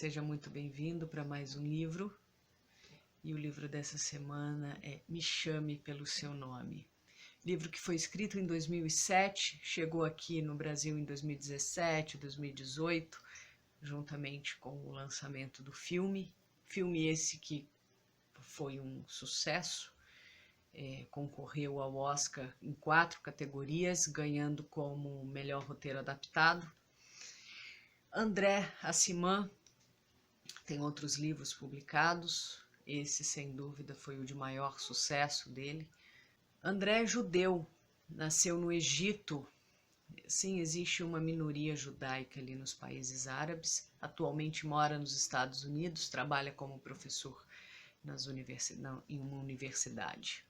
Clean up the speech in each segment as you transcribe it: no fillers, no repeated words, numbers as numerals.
Seja muito bem-vindo para mais um livro. E o livro dessa semana é Me Chame Pelo Seu Nome. Livro que foi escrito em 2007, chegou aqui no Brasil em 2017, 2018, juntamente com o lançamento do filme. Filme esse que foi um sucesso, concorreu ao Oscar em 4 categorias, ganhando como melhor roteiro adaptado. André Aciman tem outros livros publicados, esse sem dúvida foi o de maior sucesso dele. André é judeu, nasceu no Egito. Sim, existe uma minoria judaica ali nos países árabes, atualmente mora nos Estados Unidos, trabalha como professor em uma universidade.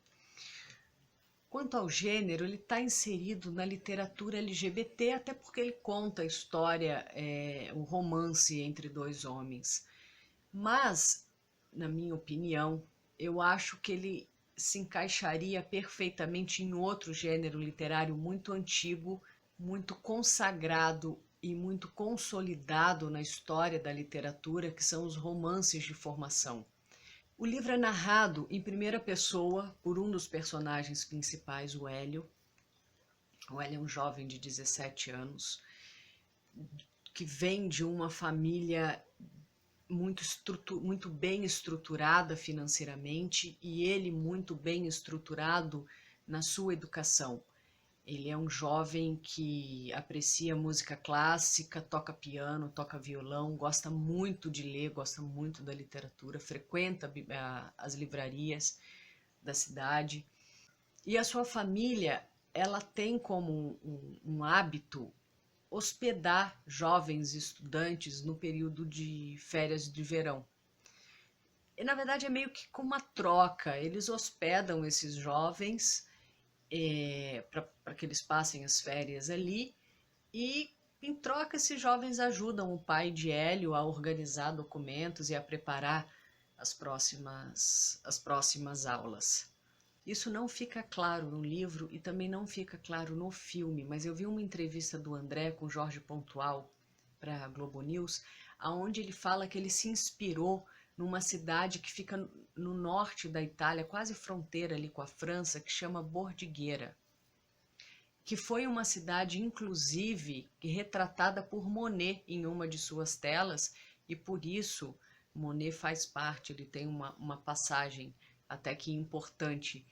Quanto ao gênero, ele está inserido na literatura LGBT, até porque ele conta a história, o romance entre 2 homens. Mas, na minha opinião, eu acho que ele se encaixaria perfeitamente em outro gênero literário muito antigo, muito consagrado e muito consolidado na história da literatura, que são os romances de formação. O livro é narrado em primeira pessoa por um dos personagens principais, o Hélio. O Hélio é um jovem de 17 anos, que vem de uma família muito bem estruturada financeiramente e ele muito bem estruturado na sua educação. Ele é um jovem que aprecia música clássica, toca piano, toca violão, gosta muito de ler, gosta muito da literatura, frequenta as livrarias da cidade. E a sua família, ela tem como um hábito hospedar jovens estudantes no período de férias de verão. E, na verdade, é meio que com uma troca. Eles hospedam esses jovens para que eles passem as férias ali e, em troca, esses jovens ajudam o pai de Hélio a organizar documentos e a preparar as próximas aulas. Isso não fica claro no livro e também não fica claro no filme, mas eu vi uma entrevista do André com Jorge Pontual para a Globo News, onde ele fala que ele se inspirou numa cidade que fica no norte da Itália, quase fronteira ali com a França, que chama Bordighera, que foi uma cidade, inclusive, retratada por Monet em uma de suas telas, e por isso Monet faz parte, ele tem uma passagem até que importante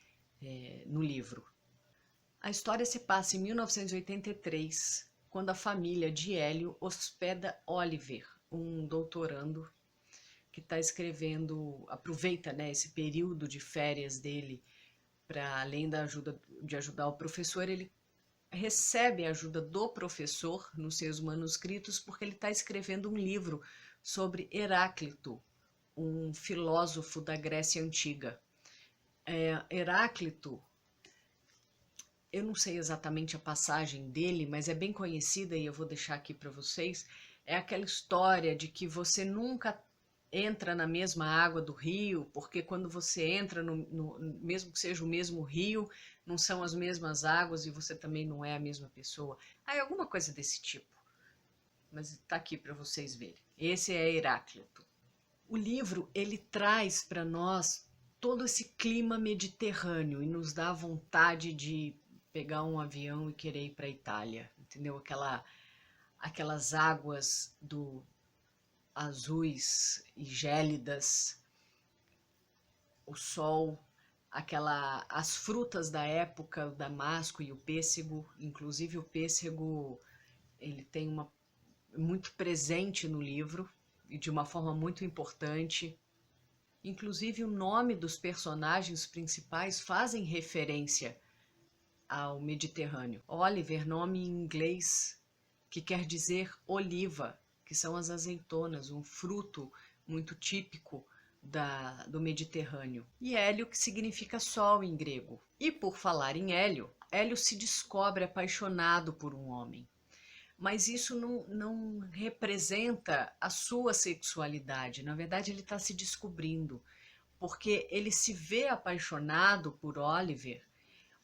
no livro. A história se passa em 1983, quando a família de Hélio hospeda Oliver, um doutorando que está escrevendo, aproveita esse período de férias dele para, além de ajudar o professor, ele recebe a ajuda do professor nos seus manuscritos porque ele está escrevendo um livro sobre Heráclito, um filósofo da Grécia Antiga. Heráclito, eu não sei exatamente a passagem dele, mas é bem conhecida e eu vou deixar aqui para vocês. É aquela história de que você nunca entra na mesma água do rio, porque quando você entra, mesmo que seja o mesmo rio, não são as mesmas águas e você também não é a mesma pessoa. Alguma coisa desse tipo. Mas está aqui para vocês verem. Esse é Heráclito. O livro, ele traz para nós todo esse clima mediterrâneo e nos dá vontade de pegar um avião e querer ir para a Itália, entendeu? Aquelas águas azuis e gélidas, o sol, as frutas da época, o damasco e o pêssego, inclusive o pêssego, ele tem muito presente no livro e de uma forma muito importante. Inclusive o nome dos personagens principais fazem referência ao Mediterrâneo. Oliver, nome em inglês que quer dizer oliva, que são as azeitonas, um fruto muito típico do Mediterrâneo. E Hélio, que significa sol em grego. E por falar em Hélio, Hélio se descobre apaixonado por um homem. Mas isso não representa a sua sexualidade. Na verdade, ele está se descobrindo, porque ele se vê apaixonado por Oliver,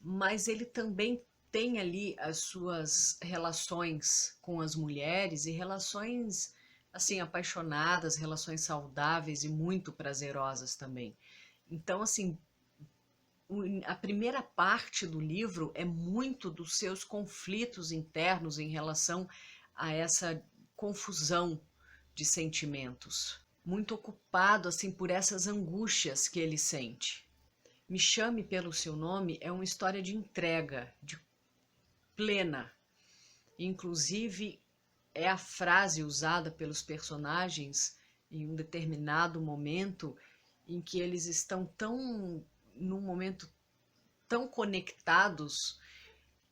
mas ele também tem ali as suas relações com as mulheres e relações assim, apaixonadas, relações saudáveis e muito prazerosas também. Então, assim, a primeira parte do livro é muito dos seus conflitos internos em relação a essa confusão de sentimentos. Muito ocupado, assim, por essas angústias que ele sente. Me Chame Pelo Seu Nome é uma história de entrega, de plena. Inclusive, é a frase usada pelos personagens em um determinado momento em que eles estão num momento tão conectados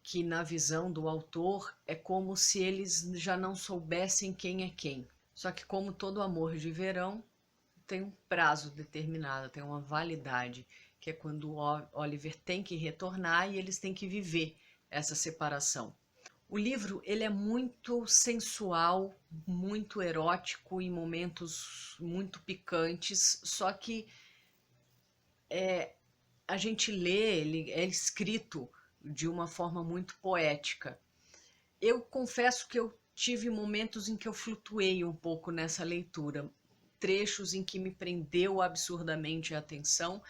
que, na visão do autor, é como se eles já não soubessem quem é quem. Só que, como todo amor de verão, tem um prazo determinado, tem uma validade, que é quando o Oliver tem que retornar e eles têm que viver essa separação. O livro, ele é muito sensual, muito erótico, em momentos muito picantes, só que a gente lê, ele é escrito de uma forma muito poética. Eu confesso que eu tive momentos em que eu flutuei um pouco nessa leitura, trechos em que me prendeu absurdamente a atenção,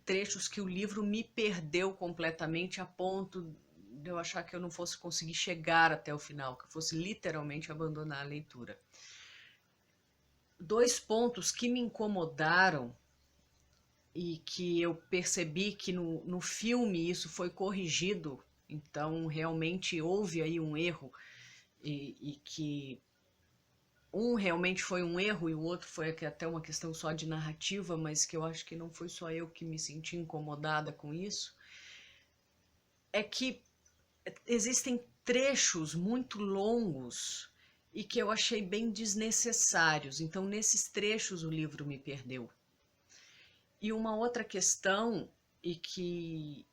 trechos que o livro me perdeu completamente a ponto de eu achar que eu não fosse conseguir chegar até o final, que eu fosse literalmente abandonar a leitura. Dois pontos que me incomodaram e que eu percebi que no filme isso foi corrigido, então realmente houve aí um erro e que um realmente foi um erro e o outro foi até uma questão só de narrativa, mas que eu acho que não foi só eu que me senti incomodada com isso, é que existem trechos muito longos e que eu achei bem desnecessários. Então, nesses trechos, o livro me perdeu. E uma outra questão, e que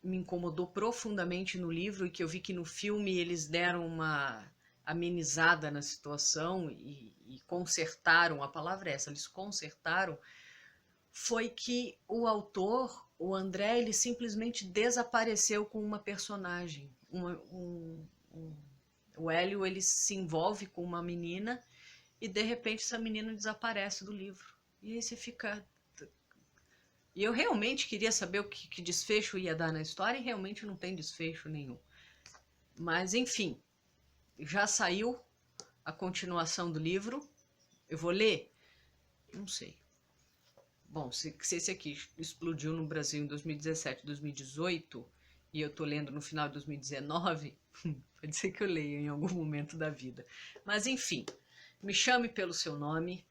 me incomodou profundamente no livro, e que eu vi que no filme eles deram uma amenizada na situação e consertaram, a palavra é essa, eles consertaram, foi que o autor, o André, ele simplesmente desapareceu com uma personagem. O Hélio, ele se envolve com uma menina e de repente essa menina desaparece do livro. E aí você fica... E eu realmente queria saber o que desfecho ia dar na história e realmente não tem desfecho nenhum. Mas enfim, já saiu a continuação do livro. Eu vou ler? Não sei. Bom, se esse aqui explodiu no Brasil em 2017, 2018, e eu tô lendo no final de 2019, pode ser que eu leia em algum momento da vida. Mas enfim, Me Chame Pelo Seu Nome.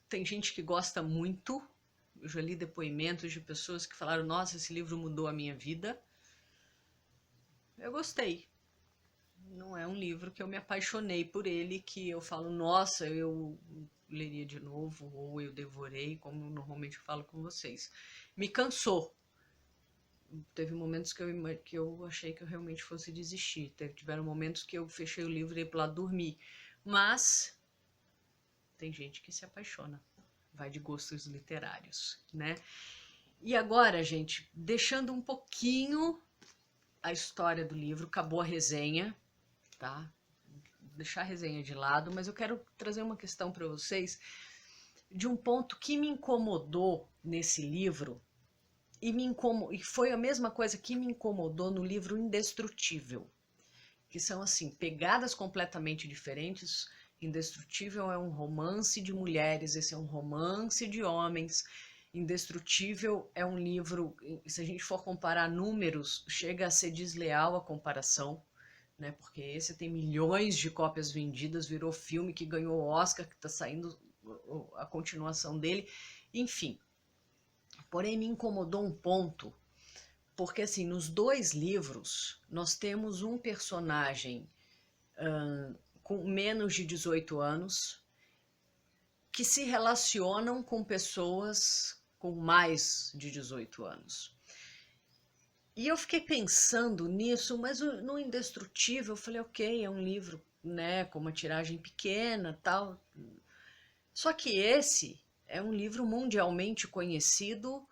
Tem gente que gosta muito. Eu já li depoimentos de pessoas que falaram: nossa, esse livro mudou a minha vida. Eu gostei. Não é um livro que eu me apaixonei por ele, que eu falo, nossa, eu leria de novo, ou eu devorei, como normalmente eu falo com vocês. Me cansou. Teve momentos que eu achei que eu realmente fosse desistir. Tiveram momentos que eu fechei o livro e ia para lá dormir. Mas tem gente que se apaixona. Vai de gostos literários, né? E agora, gente, deixando um pouquinho a história do livro, acabou a resenha, tá? Deixar a resenha de lado, mas eu quero trazer uma questão para vocês de um ponto que me incomodou nesse livro e foi a mesma coisa que me incomodou no livro Indestrutível, que são assim, pegadas completamente diferentes. Indestrutível é um romance de mulheres, esse é um romance de homens. Indestrutível é um livro, se a gente for comparar números, chega a ser desleal a comparação, né? Porque esse tem milhões de cópias vendidas, virou filme que ganhou o Oscar, que está saindo a continuação dele, enfim. Porém, me incomodou um ponto, porque assim, nos dois livros, nós temos um personagem com menos de 18 anos, que se relacionam com pessoas com mais de 18 anos. E eu fiquei pensando nisso, mas no Indestrutível eu falei, ok, é um livro, né, com uma tiragem pequena, tal. Só que esse é um livro mundialmente conhecido,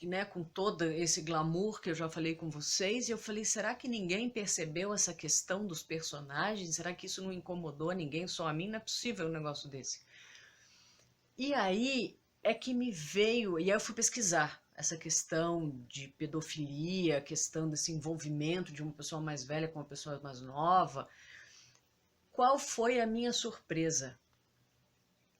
né, com todo esse glamour que eu já falei com vocês, e eu falei, será que ninguém percebeu essa questão dos personagens? Será que isso não incomodou ninguém, só a mim? Não é possível um negócio desse. E aí é que me veio, e aí eu fui pesquisar essa questão de pedofilia, a questão desse envolvimento de uma pessoa mais velha com uma pessoa mais nova. Qual foi a minha surpresa?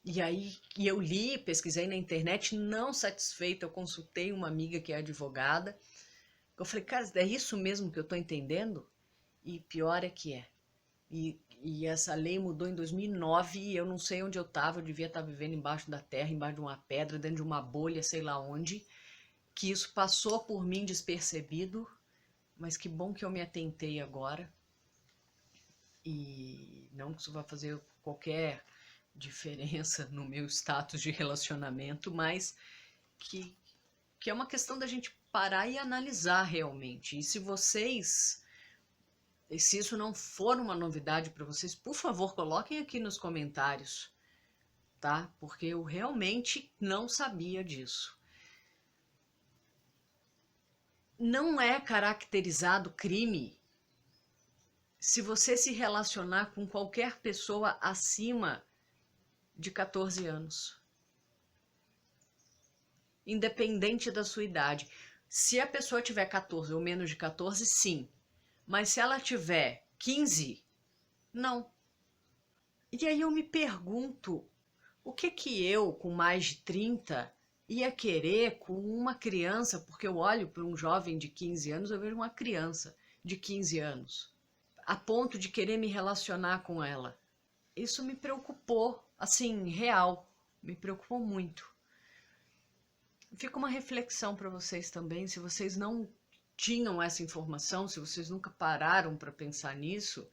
E aí eu li, pesquisei na internet, não satisfeita, eu consultei uma amiga que é advogada. Eu falei, cara, é isso mesmo que eu estou entendendo? E pior é que é. E essa lei mudou em 2009 e eu não sei onde eu estava, eu devia estar vivendo embaixo da terra, embaixo de uma pedra, dentro de uma bolha, sei lá onde, que isso passou por mim despercebido, mas que bom que eu me atentei agora. E não que isso vai fazer qualquer diferença no meu status de relacionamento, mas que é uma questão da gente parar e analisar realmente. E se isso não for uma novidade para vocês, por favor, coloquem aqui nos comentários, tá? Porque eu realmente não sabia disso. Não é caracterizado crime se você se relacionar com qualquer pessoa acima de 14 anos. Independente da sua idade. Se a pessoa tiver 14 ou menos de 14, sim. Mas se ela tiver 15, não. E aí eu me pergunto, o que eu, com mais de 30, ia querer com uma criança? Porque eu olho para um jovem de 15 anos, eu vejo uma criança de 15 anos, a ponto de querer me relacionar com ela. Isso me preocupou, assim, real, me preocupou muito. Fica uma reflexão para vocês também, se vocês não tinham essa informação, se vocês nunca pararam para pensar nisso,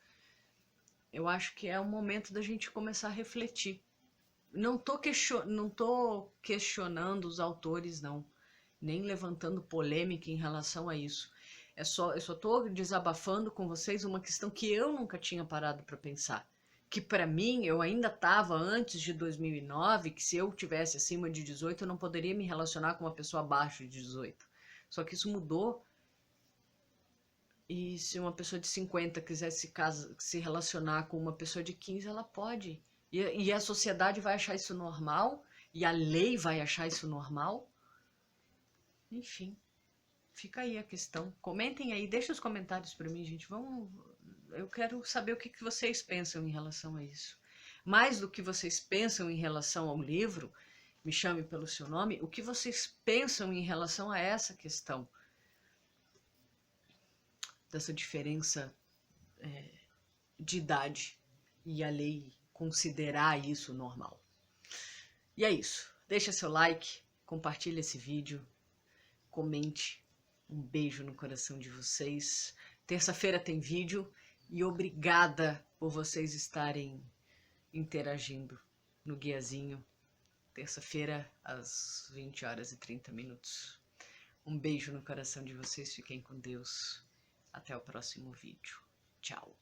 eu acho que é o momento da gente começar a refletir. Não tô questionando os autores, não, nem levantando polêmica em relação a isso. Eu só estou desabafando com vocês uma questão que eu nunca tinha parado para pensar. Que para mim, eu ainda estava antes de 2009, que se eu tivesse acima de 18, eu não poderia me relacionar com uma pessoa abaixo de 18. Só que isso mudou. E se uma pessoa de 50 quiser se relacionar com uma pessoa de 15, ela pode. E a sociedade vai achar isso normal? E a lei vai achar isso normal? Enfim, fica aí a questão. Comentem aí, deixem os comentários para mim, gente. Eu quero saber o que vocês pensam em relação a isso. Mais do que vocês pensam em relação ao livro, Me Chame Pelo Seu Nome, o que vocês pensam em relação a essa questão? Dessa diferença de idade e a lei considerar isso normal. E é isso. Deixa seu like, compartilha esse vídeo, comente. Um beijo no coração de vocês. Terça-feira tem vídeo e obrigada por vocês estarem interagindo no guiazinho. Terça-feira às 20h30. Um beijo no coração de vocês. Fiquem com Deus. Até o próximo vídeo. Tchau.